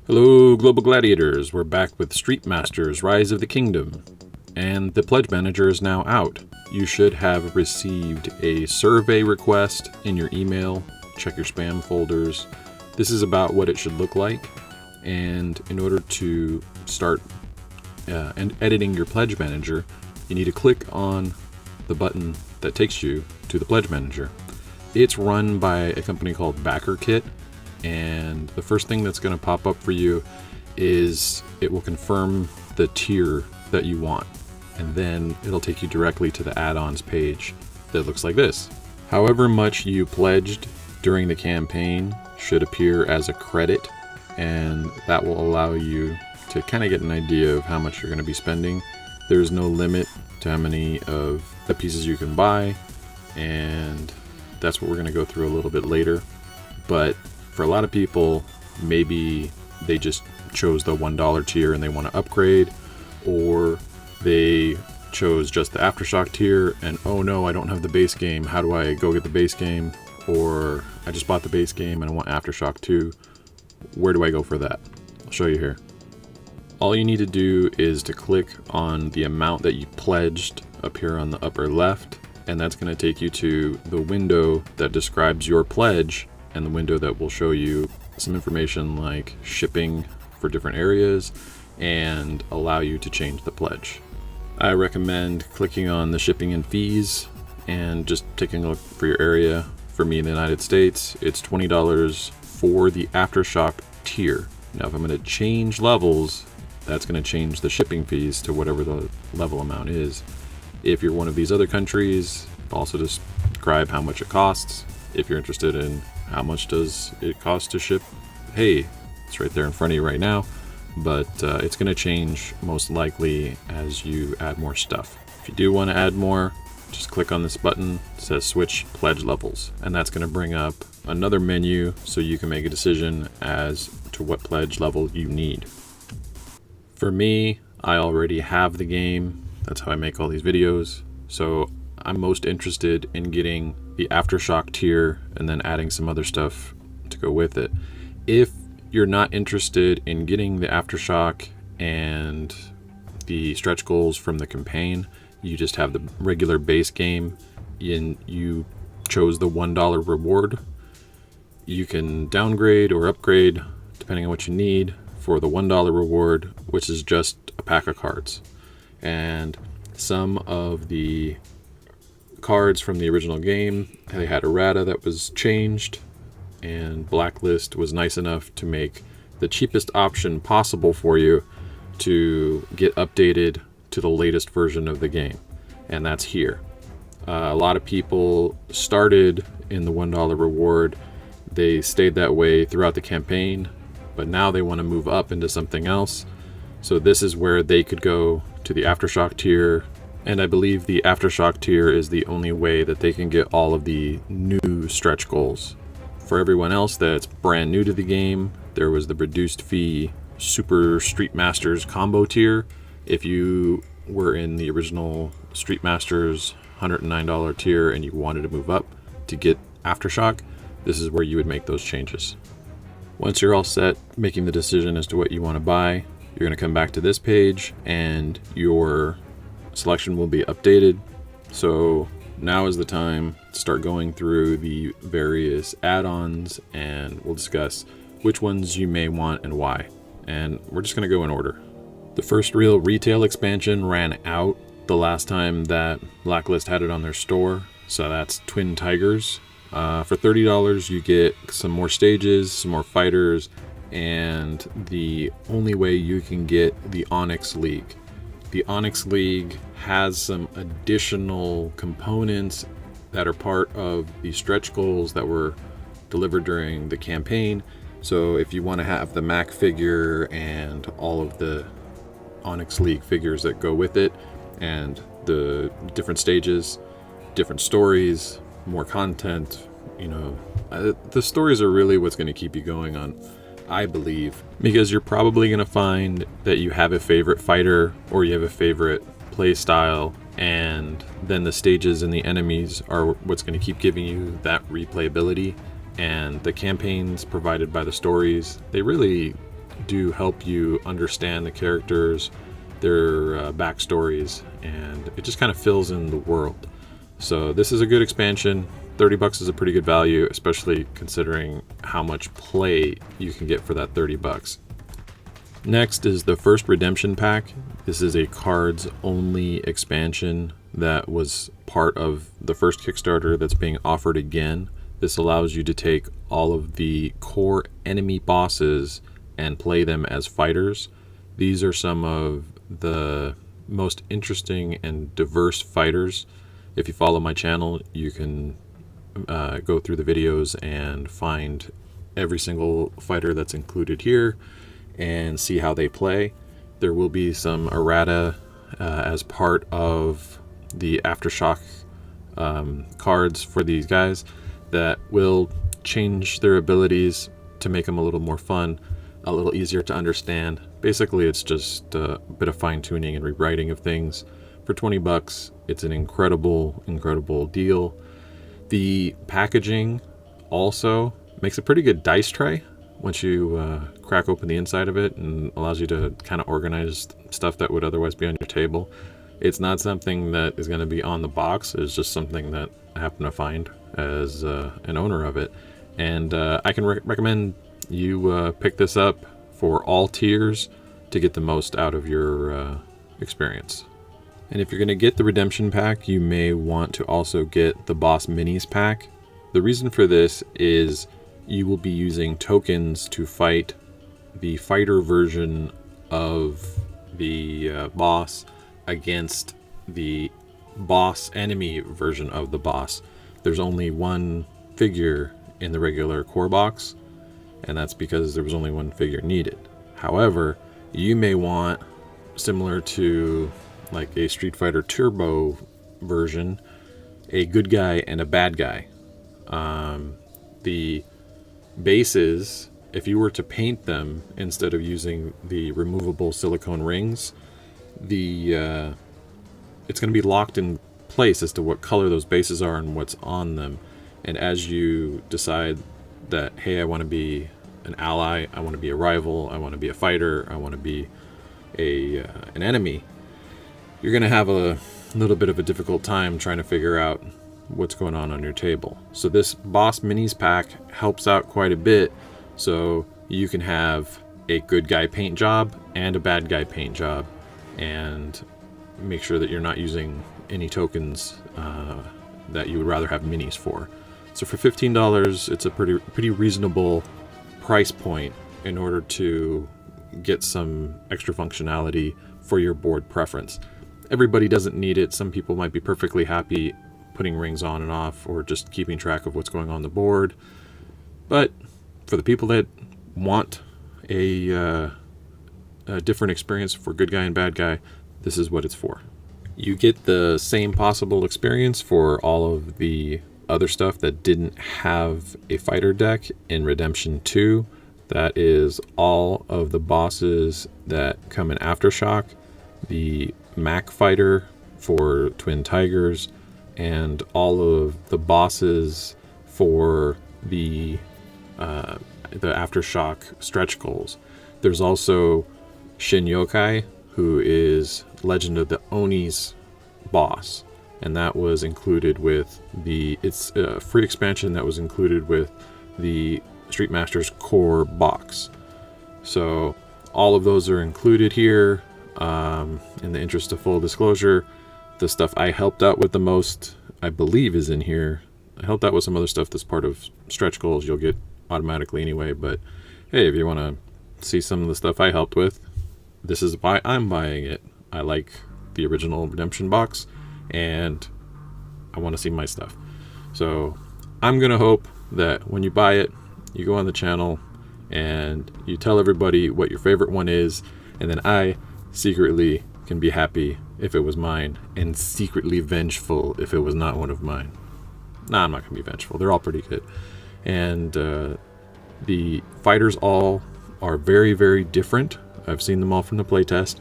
Hello, Global Gladiators. We're back with Street Masters Rise of the Kingdom, and the Pledge Manager is now out. You should have received a survey request in your email. Check your spam folders. This is about what it should look like, and in order to start editing your Pledge Manager, you need to click on the button that takes you to the Pledge Manager. It's run by a company called BackerKit. And the first thing that's going to pop up for you is it will confirm the tier that you want. And then it'll take you directly to the add-ons page that looks like this. However much you pledged during the campaign should appear as a credit, and that will allow you to kind of get an idea of how much you're going to be spending. There's no limit to how many of the pieces you can buy, and that's what we're going to go through a little bit later. But for a lot of people, maybe they just chose the $1 tier and they want to upgrade, or they chose just the Aftershock tier and, oh no, I don't have the base game. How do I go get the base game? Or I just bought the base game and I want Aftershock 2. Where do I go for that? I'll show you here. All you need to do is to click on the amount that you pledged up here on the upper left, and that's going to take you to the window that describes your pledge, and the window that will show you some information like shipping for different areas and allow you to change the pledge. I recommend clicking on the shipping and fees and just taking a look for your area. For me in the United States, it's $20 for the Aftershock tier. Now if I'm going to change levels, that's going to change the shipping fees to whatever the level amount is. If you're one of these other countries, I'll also describe how much it costs. If you're interested in how much does it cost to ship, hey, it's right there in front of you right now, but it's going to change most likely as you add more stuff. If you do want to add more, just click on this button. It says switch pledge levels, and that's going to bring up another menu so you can make a decision as to what pledge level you need. For me, I already have the game. That's how I make all these videos. So I'm most interested in getting the Aftershock tier and then adding some other stuff to go with it. If you're not interested in getting the Aftershock and the stretch goals from the campaign, you just have the regular base game and you chose the $1 reward, you can downgrade or upgrade depending on what you need for the $1 reward, which is just a pack of cards. And some of the cards from the original game, they had errata that was changed, and Blacklist was nice enough to make the cheapest option possible for you to get updated to the latest version of the game, and that's here. A lot of people started in the $1 reward. They stayed that way throughout the campaign, but now they want to move up into something else. So this is where they could go to the Aftershock tier, and I believe the Aftershock tier is the only way that they can get all of the new stretch goals. For everyone else that's brand new to the game, there was the reduced fee Super Street Masters combo tier. If you were in the original Street Masters $109 tier and you wanted to move up to get Aftershock, this is where you would make those changes. Once you're all set making the decision as to what you want to buy, you're going to come back to this page and your selection will be updated. So now is the time to start going through the various add-ons, and we'll discuss which ones you may want and why. And we're just going to go in order. The first real retail expansion ran out the last time that Blacklist had it on their store, so that's Twin Tigers. For $30 you get some more stages, some more fighters, and the only way you can get the Onyx League. The Onyx League has some additional components that are part of the stretch goals that were delivered during the campaign. So if you want to have the Mac figure and all of the Onyx League figures that go with it, and the different stages, different stories, more content, the stories are really what's going to keep you going on, I believe, because you're probably going to find that you have a favorite fighter or you have a favorite play style, and then the stages and the enemies are what's going to keep giving you that replayability. And the campaigns provided by the stories, they really do help you understand the characters, their backstories, and it just kind of fills in the world. So this is a good expansion. $30 is a pretty good value, especially considering how much play you can get for that $30. Next is the first redemption pack. This is a cards only expansion that was part of the first Kickstarter that's being offered again. This allows you to take all of the core enemy bosses and play them as fighters. These are some of the most interesting and diverse fighters. If you follow my channel, you can go through the videos and find every single fighter that's included here and see how they play. There will be some errata as part of the Aftershock cards for these guys that will change their abilities to make them a little more fun, a little easier to understand. Basically, it's just a bit of fine-tuning and rewriting of things. For $20, it's an incredible deal. The packaging also makes a pretty good dice tray once you crack open the inside of it, and allows you to kind of organize stuff that would otherwise be on your table. It's not something that is going to be on the box. It's just something that I happen to find as an owner of it. And I can recommend you pick this up for all tiers to get the most out of your experience. And if you're going to get the redemption pack, you may want to also get the boss minis pack. The reason for this is you will be using tokens to fight the fighter version of the boss against the boss enemy version of the boss. There's only one figure in the regular core box, and that's because there was only one figure needed. However, you may want, similar to like a Street Fighter Turbo version, a good guy and a bad guy. The bases, if you were to paint them instead of using the removable silicone rings, it's going to be locked in place as to what color those bases are and what's on them. And as you decide that, hey, I want to be an ally, I want to be a rival, I want to be a fighter, I want to be an enemy, you're going to have a little bit of a difficult time trying to figure out what's going on your table. So this Boss Minis pack helps out quite a bit, so you can have a good guy paint job and a bad guy paint job, and make sure that you're not using any tokens that you would rather have minis for. So for $15, it's a pretty reasonable price point in order to get some extra functionality for your board preference. Everybody doesn't need it. Some people might be perfectly happy putting rings on and off, or just keeping track of what's going on the board. But for the people that want a different experience for good guy and bad guy, this is what it's for. You get the same possible experience for all of the other stuff that didn't have a fighter deck in Redemption 2. That is all of the bosses that come in Aftershock, the Mac fighter for Twin Tigers, and all of the bosses for the Aftershock stretch goals. There's also Shin Yokai, who is Legend of the Oni's boss, and that was included with it's a free expansion that was included with the Street Masters core box. So all of those are included here. In the interest of full disclosure, the stuff I helped out with the most, I believe, is in here. I helped out with some other stuff that's part of stretch goals you'll get automatically anyway, but hey, if you want to see some of the stuff I helped with, this is why I'm buying it. I like the original Redemption box, and I want to see my stuff. So I'm going to hope that when you buy it, you go on the channel and you tell everybody what your favorite one is, and then I secretly can be happy if it was mine, and secretly vengeful if it was not one of mine. Nah, I'm not going to be vengeful. They're all pretty good. And the fighters all are very, very different. I've seen them all from the playtest.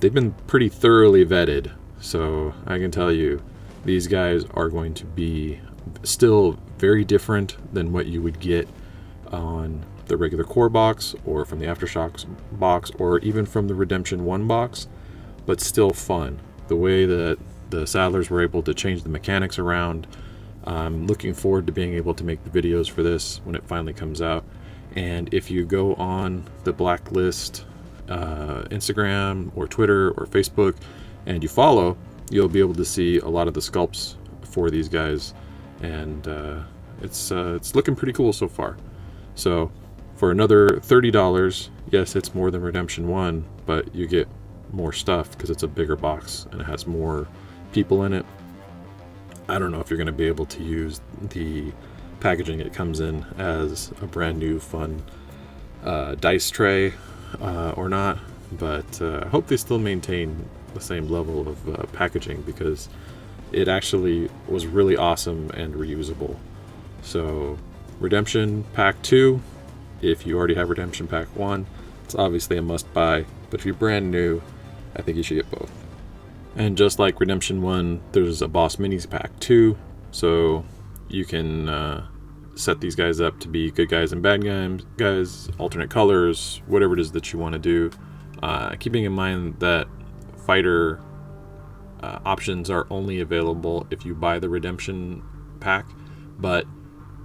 They've been pretty thoroughly vetted, so I can tell you these guys are going to be still very different than what you would get on the regular core box, or from the Aftershock box, or even from the Redemption 1 box, but still fun. The way that the Saddlers were able to change the mechanics around. I'm looking forward to being able to make the videos for this when it finally comes out. And if you go on the Blacklist Instagram or Twitter or Facebook and you follow, you'll be able to see a lot of the sculpts for these guys, and it's looking pretty cool so far. So for another $30, yes, it's more than Redemption 1, but you get more stuff because it's a bigger box and it has more people in it. I don't know if you're going to be able to use the packaging it comes in as a brand new fun dice tray or not, but I hope they still maintain the same level of packaging, because it actually was really awesome and reusable. So Redemption Pack 2, if you already have Redemption Pack 1, it's obviously a must buy, but if you're brand new, I think you should get both. And just like Redemption 1, there's a Boss Minis Pack 2, so you can set these guys up to be good guys and bad guys, alternate colors, whatever it is that you want to do. Keeping in mind that fighter options are only available if you buy the Redemption pack, but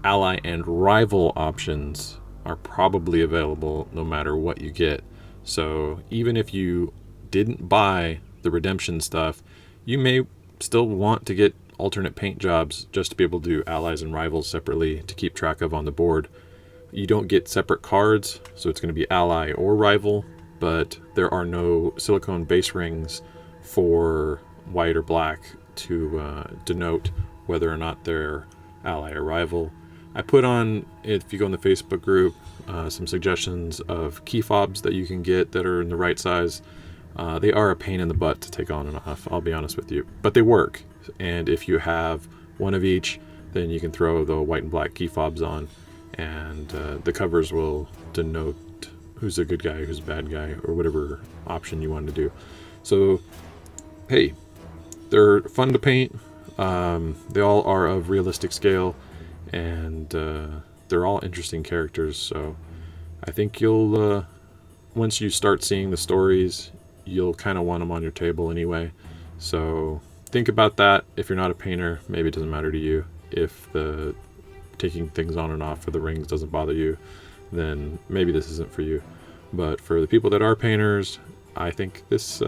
ally and rival options are probably available no matter what you get. So even if you didn't buy the Redemption stuff, you may still want to get alternate paint jobs just to be able to do allies and rivals separately to keep track of on the board. You don't get separate cards, so it's going to be ally or rival, but there are no silicone base rings for white or black to denote whether or not they're ally or rival. I put on, if you go in the Facebook group, some suggestions of key fobs that you can get that are in the right size. They are a pain in the butt to take on and off, I'll be honest with you, but they work. And if you have one of each, then you can throw the white and black key fobs on, and the covers will denote who's a good guy, who's a bad guy, or whatever option you want to do. So, hey, they're fun to paint. They all are of realistic scale, and they're all interesting characters. So I think you'll, once you start seeing the stories, you'll kind of want them on your table anyway. So think about that. If you're not a painter, maybe it doesn't matter to you. If the taking things on and off for the rings doesn't bother you, then maybe this isn't for you. But for the people that are painters, I think this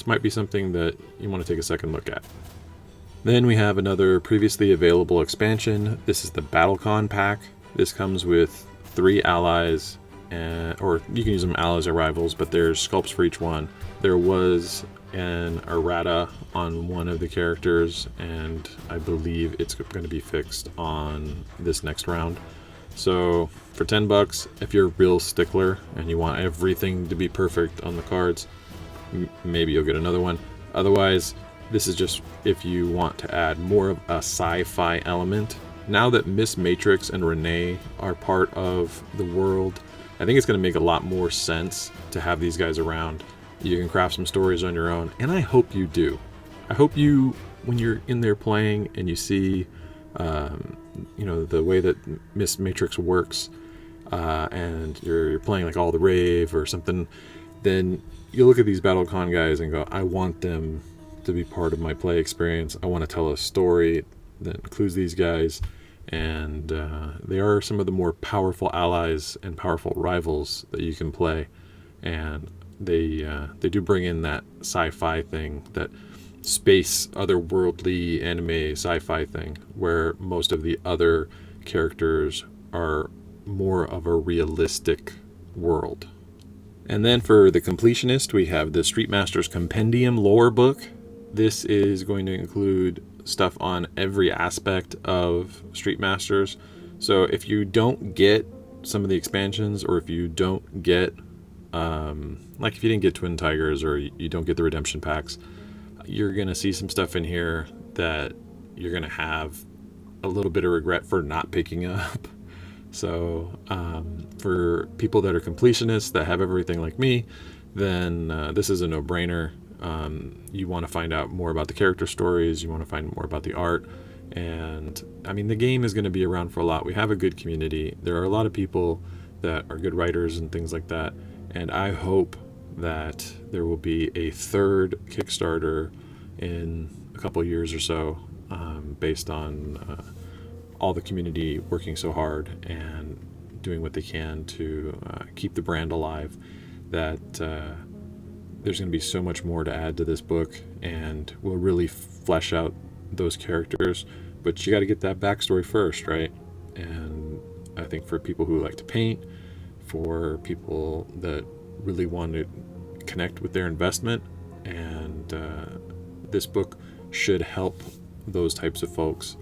might be something that you want to take a second look at. Then we have another previously available expansion. This is the BattleCon pack. This comes with 3 allies, or you can use them allies or rivals, but there's sculpts for each one. There was an errata on one of the characters, and I believe it's going to be fixed on this next round. So for $10, if you're a real stickler and you want everything to be perfect on the cards, maybe you'll get another one. Otherwise, this is just if you want to add more of a sci-fi element. Now that Miss Matrix and Renee are part of the world, I think it's going to make a lot more sense to have these guys around. You can craft some stories on your own, and I hope you do. I hope you, when you're in there playing and you see, the way that Miss Matrix works, and you're playing like All the Rave or something, then you look at these BattleCon guys and go, I want them to be part of my play experience. I want to tell a story that includes these guys, and they are some of the more powerful allies and powerful rivals that you can play, and they do bring in that sci-fi thing, that space, otherworldly anime sci-fi thing, where most of the other characters are more of a realistic world. And then for the completionist, we have the Street Masters Compendium lore book. This is going to include stuff on every aspect of Street Masters. So if you don't get some of the expansions, or if you don't get, like if you didn't get Twin Tigers, or you don't get the Redemption packs, you're going to see some stuff in here that you're going to have a little bit of regret for not picking up. So for people that are completionists, that have everything like me, then this is a no-brainer. You want to find out more about the character stories, you want to find more about the art, and I mean, the game is going to be around for a lot. We have a good community. There are a lot of people that are good writers and things like that. And I hope that there will be a third Kickstarter in a couple of years or so, based on all the community working so hard and doing what they can to keep the brand alive, that there's going to be so much more to add to this book, and we'll really flesh out those characters. But you got to get that backstory first, right? And I think for people who like to paint, for people that really want to connect with their investment, and this book should help those types of folks.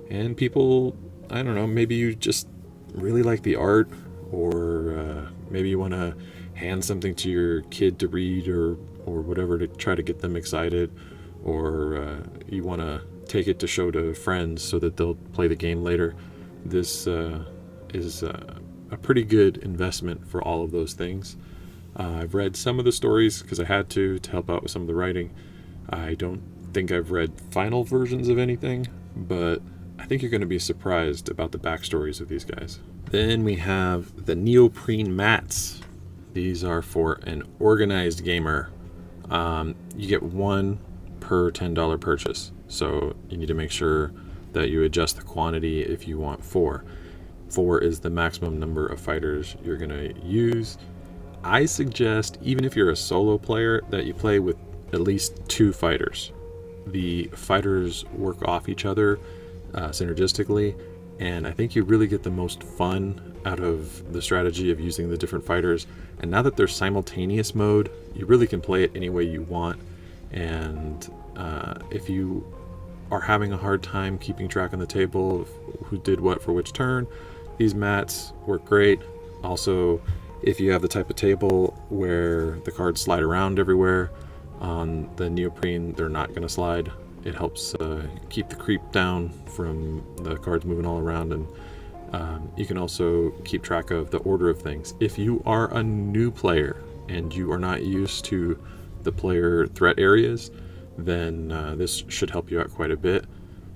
And people, I don't know, maybe you just really like the art, or maybe you want to hand something to your kid to read, or whatever, to try to get them excited, or you want to take it to show to friends so that they'll play the game later. This is a pretty good investment for all of those things. I've read some of the stories because I had to help out with some of the writing. I don't think I've read final versions of anything, but I think you're going to be surprised about the backstories of these guys. Then we have the neoprene mats. These are for an organized gamer. You get one per $10 purchase, so you need to make sure that you adjust the quantity if you want 4. 4 is the maximum number of fighters you're going to use. I suggest, even if you're a solo player, that you play with at least 2 fighters. The fighters work off each other synergistically, and I think you really get the most fun out of the strategy of using the different fighters. And now that there's simultaneous mode, you really can play it any way you want. And if you are having a hard time keeping track on the table of who did what for which turn, these mats work great. Also, if you have the type of table where the cards slide around everywhere, on the neoprene they're not going to slide. It helps keep the creep down from the cards moving all around, and you can also keep track of the order of things. If you are a new player and you are not used to the player threat areas, then this should help you out quite a bit.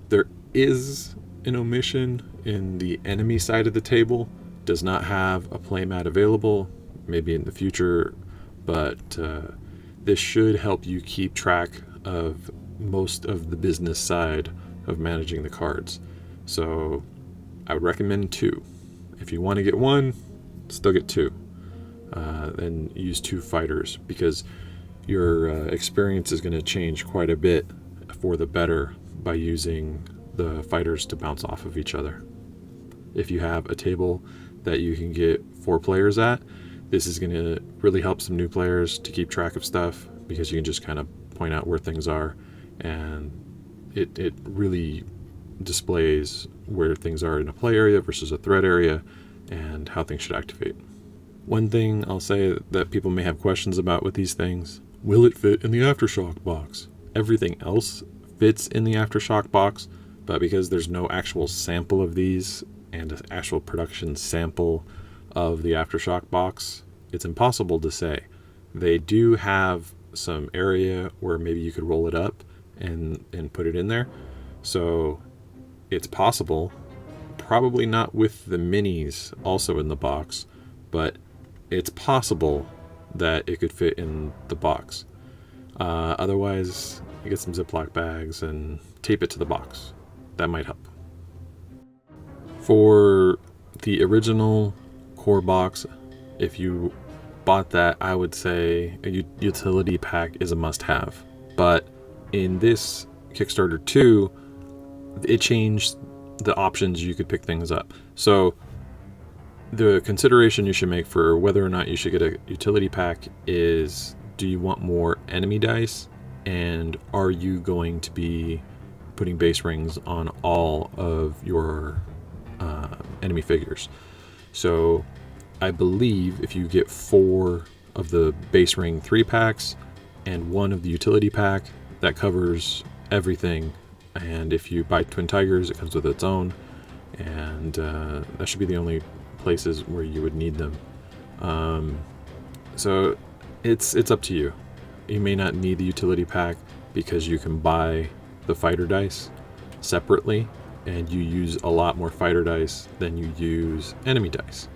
There is an omission in the enemy side of the table. Does not have a playmat available, maybe in the future, but this should help you keep track of most of the business side of managing the cards. So I would recommend 2. If you want to get 1, still get 2. Then use 2 fighters, because your experience is going to change quite a bit for the better by using the fighters to bounce off of each other. If you have a table that you can get 4 players at, this is going to really help some new players to keep track of stuff, because you can just kind of point out where things are, and it really displays where things are in a play area versus a threat area, and how things should activate. One thing I'll say that people may have questions about with these things: will it fit in the Aftershock box? Everything else fits in the Aftershock box, but because there's no actual sample of these and an actual production sample of the Aftershock box, it's impossible to say. They do have some area where maybe you could roll it up and put it in there, so it's possible. Probably not with the minis also in the box, but it's possible that it could fit in the box. Otherwise, you get some Ziploc bags and tape it to the box. That might help. For the original core box, if you bought that, I would say a utility pack is a must-have. But in this Kickstarter 2, it changed the options you could pick things up. So the consideration you should make for whether or not you should get a utility pack is, do you want more enemy dice, and are you going to be putting base rings on all of your enemy figures? So I believe if you get 4 of the base ring 3-packs and 1 of the utility pack, that covers everything. And if you buy Twin Tigers, it comes with its own, and that should be the only places where you would need them. So it's up to you. You may not need the utility pack because you can buy the fighter dice separately, and you use a lot more fighter dice than you use enemy dice.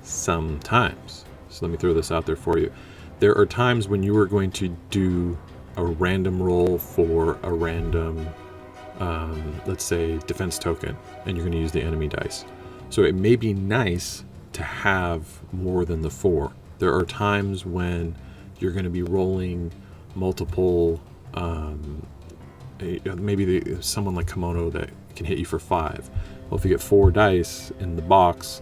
sometimes. So let me throw this out there for you. There are times when you are going to do a random roll for a random, let's say, defense token, and you're going to use the enemy dice. So it may be nice to have more than the 4. There are times when you're going to be rolling multiple, maybe someone like Kimono that can hit you for 5. Well, if you get 4 dice in the box,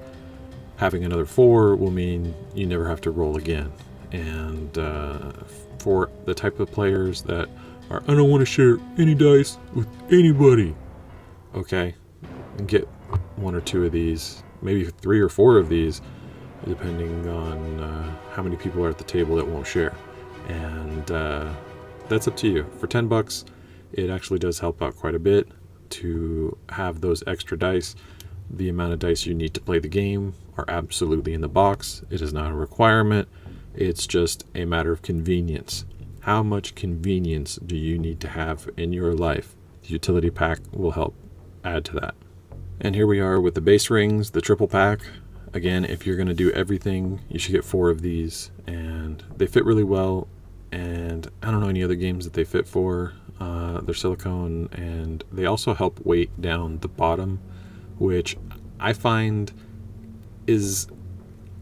having another 4 will mean you never have to roll again. And for the type of players that are, I don't want to share any dice with anybody, okay, and get 1 or 2 of these, maybe 3 or 4 of these, depending on how many people are at the table that won't share. And that's up to you. For $10, it actually does help out quite a bit to have those extra dice. The amount of dice you need to play the game are absolutely in the box. It is not a requirement. It's just a matter of convenience. How much convenience do you need to have in your life? The utility pack will help add to that. And here we are with the base rings, the triple pack. Again, if you're going to do everything, you should get 4 of these, and they fit really well. And I don't know any other games that they fit for. They're silicone, and they also help weight down the bottom, which I find is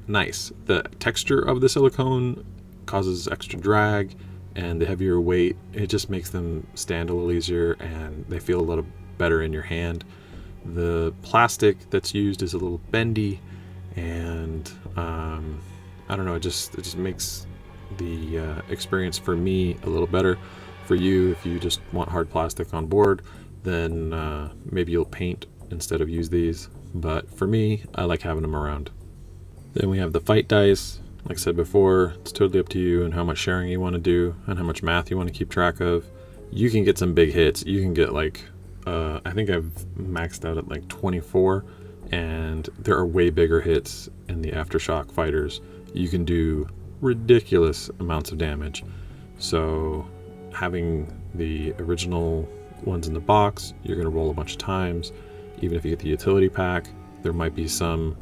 nice. The texture of the silicone causes extra drag, and the heavier weight, it just makes them stand a little easier, and they feel a little better in your hand. The plastic that's used is a little bendy, and I don't know, it just makes the experience for me a little better. For you, if you just want hard plastic on board, then maybe you'll paint instead of use these. But for me, I like having them around. Then we have the fight dice. Like I said before, it's totally up to you and how much sharing you want to do and how much math you want to keep track of. You can get some big hits. You can get like, I think I've maxed out at like 24, and there are way bigger hits in the Aftershock fighters. You can do ridiculous amounts of damage. So having the original ones in the box, you're going to roll a bunch of times. Even if you get the utility pack, there might be some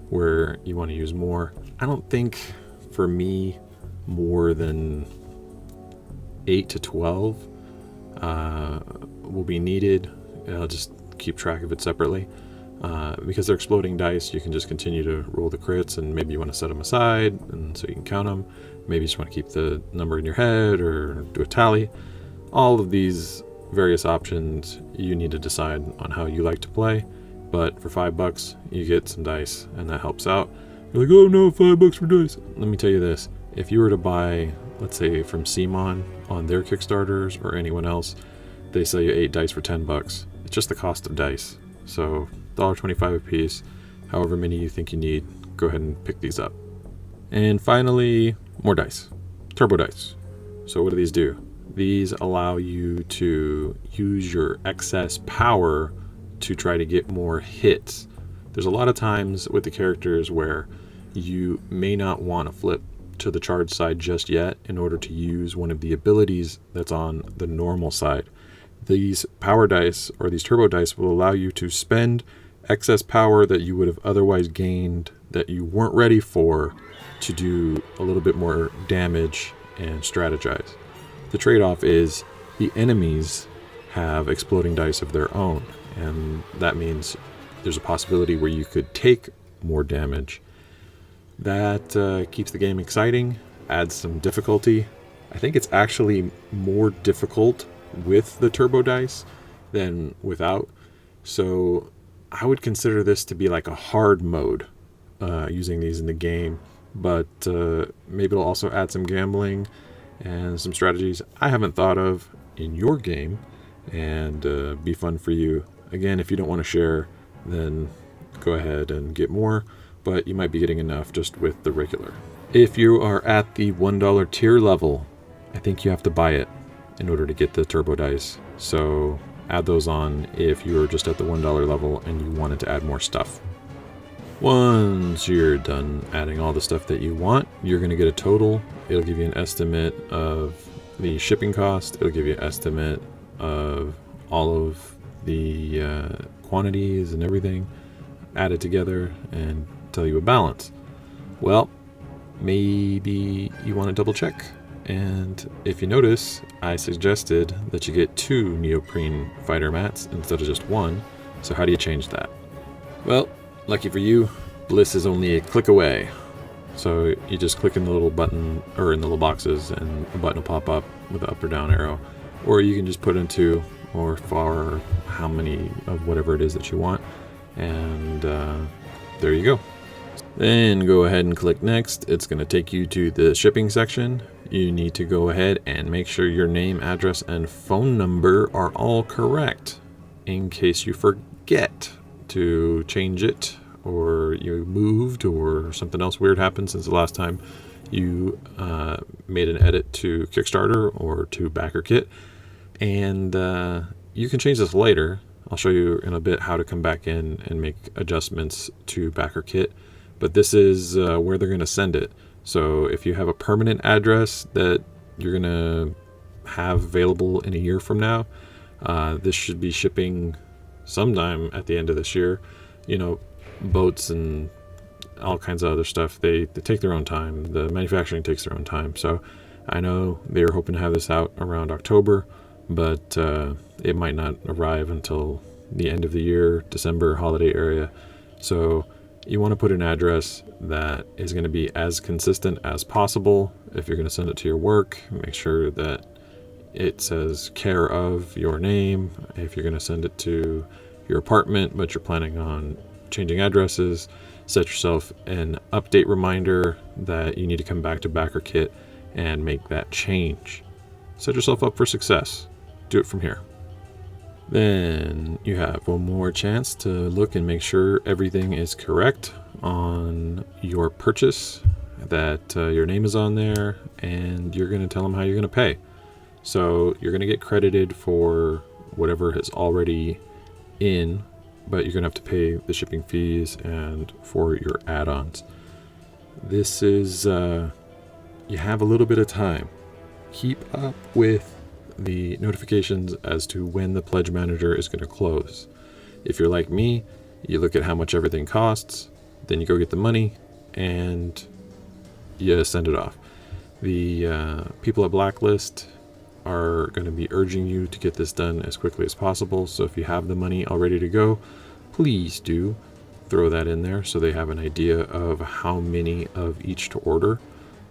where you want to use more. I don't think, for me, more than 8 to 12 will be needed. I'll just keep track of it separately. Because they're exploding dice, you can just continue to roll the crits, and maybe you want to set them aside and so you can count them. Maybe you just want to keep the number in your head or do a tally. All of these various options, you need to decide on how you like to play. But for $5, you get some dice, and that helps out. You're like, oh no, $5 for dice. Let me tell you this. If you were to buy, let's say from CMON on their Kickstarters or anyone else, they sell you 8 dice for $10. It's just the cost of dice. So $1.25 a piece, however many you think you need, go ahead and pick these up. And finally, more dice. Turbo dice. So what do these do? These allow you to use your excess power to try to get more hits. There's a lot of times with the characters where you may not want to flip to the charge side just yet in order to use one of the abilities that's on the normal side. These power dice, or these turbo dice, will allow you to spend excess power that you would have otherwise gained that you weren't ready for to do a little bit more damage and strategize. The trade-off is the enemies have exploding dice of their own, and that means there's a possibility where you could take more damage. That keeps the game exciting, adds some difficulty. I think it's actually more difficult with the turbo dice than without. So I would consider this to be like a hard mode, using these in the game. But maybe it'll also add some gambling and some strategies I haven't thought of in your game, and be fun for you. Again, if you don't want to share, then go ahead and get more, but you might be getting enough just with the regular. If you are at the $1 tier level, I think you have to buy it in order to get the turbo dice. So add those on if you're just at the $1 level and you wanted to add more stuff. Once you're done adding all the stuff that you want, you're going to get a total. It'll give you an estimate of the shipping cost. It'll give you an estimate of all of the quantities and everything added together and tell you a balance. Well, maybe you want to double check. And if you notice, I suggested that you get 2 neoprene fighter mats instead of just 1. So how do you change that? Well, lucky for you, Bliss is only a click away. So you just click in the little button, or in the little boxes, and a button will pop up with the up or down arrow. Or you can just put in 2 or for how many of whatever it is that you want. And there you go. Then go ahead and click next. It's going to take you to the shipping section. You need to go ahead and make sure your name, address, and phone number are all correct in case you forget to change it, or you moved, or something else weird happened since the last time you made an edit to Kickstarter or to BackerKit. And you can change this later. I'll show you in a bit how to come back in and make adjustments to BackerKit. But this is where they're going to send it. So if you have a permanent address that you're going to have available in a year from now, this should be shipping sometime at the end of this year. You know, boats and all kinds of other stuff, they take their own time. The manufacturing takes their own time. So I know they were hoping to have this out around October, but it might not arrive until the end of the year, December holiday area. So you want to put an address that is going to be as consistent as possible. If you're going to send it to your work, make sure that it says care of your name. If you're going to send it to your apartment, but you're planning on changing addresses, set yourself an update reminder that you need to come back to BackerKit and make that change. Set yourself up for success. Do it from here. Then you have one more chance to look and make sure everything is correct on your purchase, that your name is on there, and you're going to tell them how you're going to pay. So you're going to get credited for whatever is already in, but you're going to have to pay the shipping fees and for your add-ons. This is, you have a little bit of time. Keep up with the notifications as to when the pledge manager is going to close. If you're like me, you look at how much everything costs, then you go get the money and you send it off. The people at Blacklist are going to be urging you to get this done as quickly as possible. So if you have the money all ready to go, please do throw that in there so they have an idea of how many of each to order.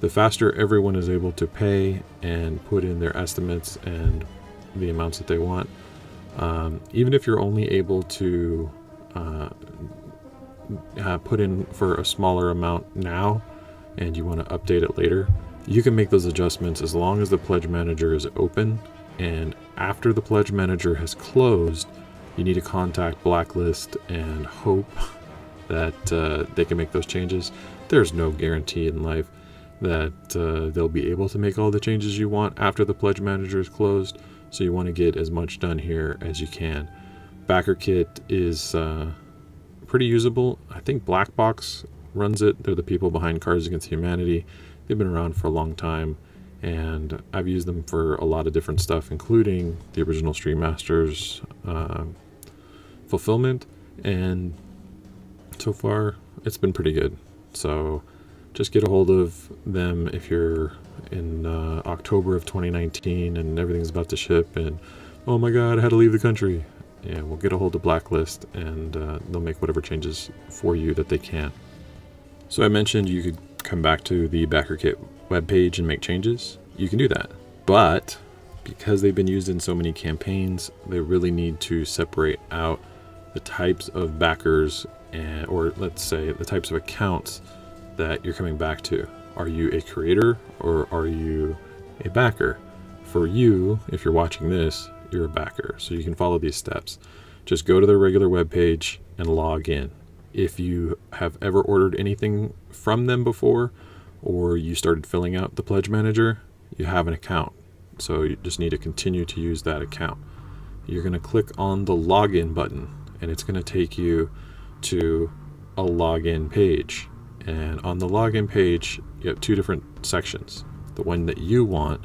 The faster everyone is able to pay and put in their estimates and the amounts that they want, even if you're only able to put in for a smaller amount now and you want to update it later, you can make those adjustments as long as the pledge manager is open. And after the pledge manager has closed, you need to contact Blacklist and hope that they can make those changes. There's no guarantee in life that they'll be able to make all the changes you want after the pledge manager is closed. So you want to get as much done here as you can. BackerKit is pretty usable. I think Black Box runs it. They're the people behind Cards Against Humanity. They've been around for a long time, and I've used them for a lot of different stuff, including the original Stream Masters fulfillment, and so far it's been pretty good. So just get a hold of them if you're in October of 2019 and everything's about to ship and, oh my god, I had to leave the country. Yeah, we'll get a hold of Blacklist and they'll make whatever changes for you that they can. So I mentioned you could come back to the BackerKit webpage and make changes. You can do that. But because they've been used in so many campaigns, they really need to separate out the types of backers and, or let's say the types of accounts that you're coming back to. Are you a creator or are you a backer? For you, if you're watching this, you're a backer. So you can follow these steps. Just go to their regular webpage and log in. If you have ever ordered anything from them before, or you started filling out the pledge manager, you have an account. So you just need to continue to use that account. You're going to click on the login button and it's going to take you to a login page. And on the login page, you have 2 different sections. The one that you want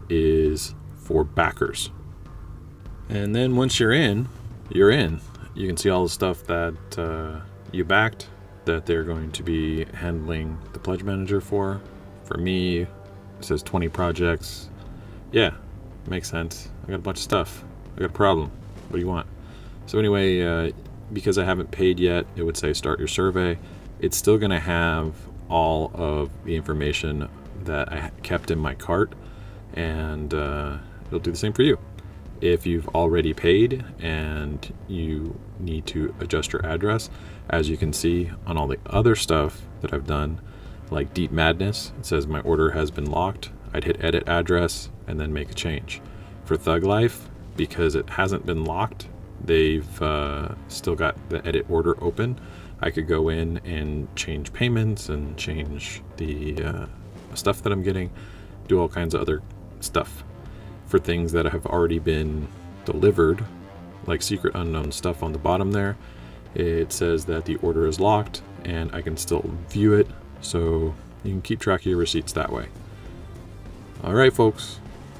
is for backers. And then once you're in, you're in. You can see all the stuff that you backed, that they're going to be handling the pledge manager for. For me, it says 20 projects. Yeah, makes sense. I got a bunch of stuff. I got a problem. What do you want? So anyway, because I haven't paid yet, it would say start your survey. It's still going to have all of the information that I kept in my cart, and it'll do the same for you. If you've already paid and you need to adjust your address, as you can see on all the other stuff that I've done, like Deep Madness, it says my order has been locked. I'd hit edit address and then make a change. For Thug Life, because it hasn't been locked, they've still got the edit order open. I could go in and change payments and change the stuff that I'm getting, do all kinds of other stuff. For things that have already been delivered, like secret unknown stuff on the bottom there, it says that the order is locked and I can still view it, so you can keep track of your receipts that way. All right, folks,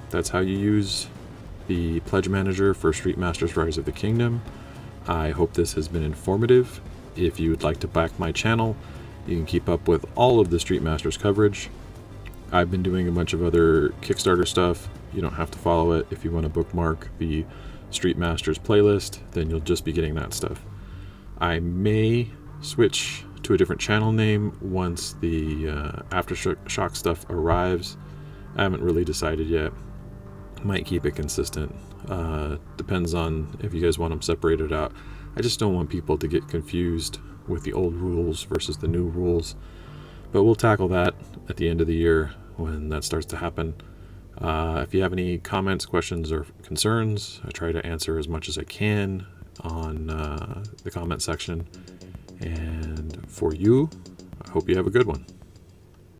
that's how you use the Pledge Manager for Street Masters Rise of the Kingdom. I hope this has been informative. If you would like to back my channel, you can keep up with all of the Street Masters coverage. I've been doing a bunch of other Kickstarter stuff. You don't have to follow it. If you want to bookmark the Street Masters playlist, then you'll just be getting that stuff. I may switch to a different channel name once the Aftershock stuff arrives. I haven't really decided yet. Might keep it consistent. Depends on if you guys want them separated out. I just don't want people to get confused with the old rules versus the new rules. But we'll tackle that at the end of the year when that starts to happen. If you have any comments, questions, or concerns, I try to answer as much as I can on the comment section. And for you, I hope you have a good one.